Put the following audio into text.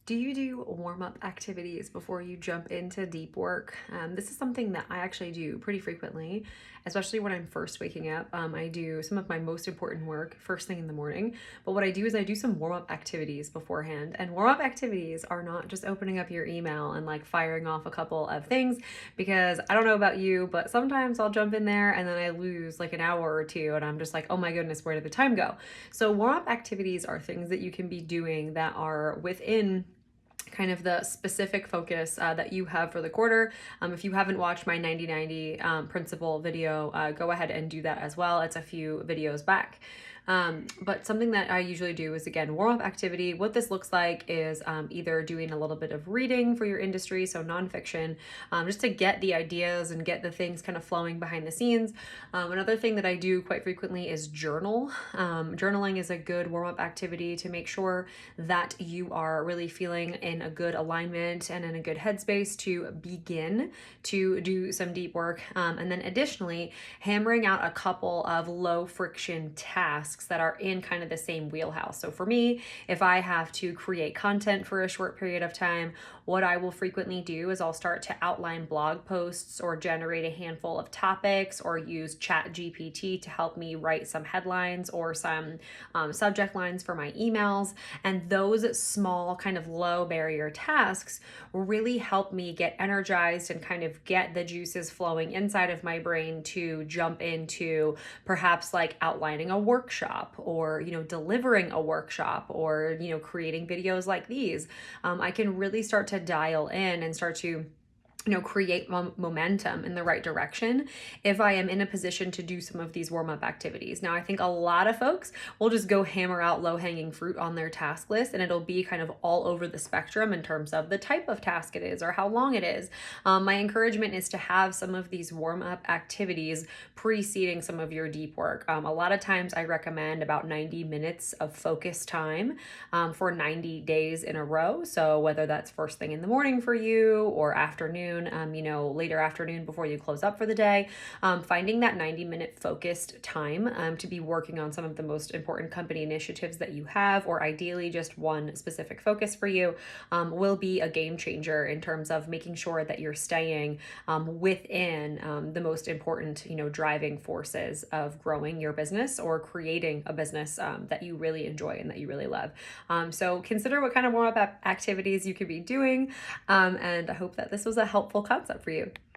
Do you do warm-up activities before you jump into deep work? This is something that I actually do pretty frequently, especially when I'm first waking up. I do some of my most important work first thing in the morning. But what I do is I do some warm-up activities beforehand. And warm-up activities are not just opening up your email and like firing off a couple of things, because I don't know about you, but sometimes I'll jump in there and then I lose like an hour or two and I'm just like, oh my goodness, where did the time go? So warm-up activities are things that you can be doing that are within kind of the specific focus that you have for the quarter. If you haven't watched my 90/90 principle video, go ahead and do that as well. It's a few videos back. But something that I usually do is, again, warm-up activity. What this looks like is either doing a little bit of reading for your industry, so nonfiction, just to get the ideas and get the things kind of flowing behind the scenes. Another thing that I do quite frequently is journal. Journaling is a good warm-up activity to make sure that you are really feeling in a good alignment and in a good headspace to begin to do some deep work. And then additionally, hammering out a couple of low friction tasks that are in kind of the same wheelhouse. So for me, if I have to create content for a short period of time, what I will frequently do is I'll start to outline blog posts or generate a handful of topics or use Chat GPT to help me write some headlines or some subject lines for my emails. And those small kind of low barrier tasks really help me get energized and kind of get the juices flowing inside of my brain to jump into perhaps like outlining a workshop or, delivering a workshop or, creating videos like these. I can really start to dial in and start to create momentum in the right direction if I am in a position to do some of these warm-up activities. Now, I think a lot of folks will just go hammer out low-hanging fruit on their task list, and it'll be kind of all over the spectrum in terms of the type of task it is or how long it is. My encouragement is to have some of these warm-up activities preceding some of your deep work. A lot of times I recommend about 90 minutes of focus time for 90 days in a row. So whether that's first thing in the morning for you or afternoon, later afternoon before you close up for the day, finding that 90-minute focused time to be working on some of the most important company initiatives that you have, or ideally just one specific focus for you, will be a game changer in terms of making sure that you're staying within the most important, driving forces of growing your business or creating a business that you really enjoy and that you really love. So consider what kind of warm-up activities you could be doing, and I hope that this was a helpful concept for you.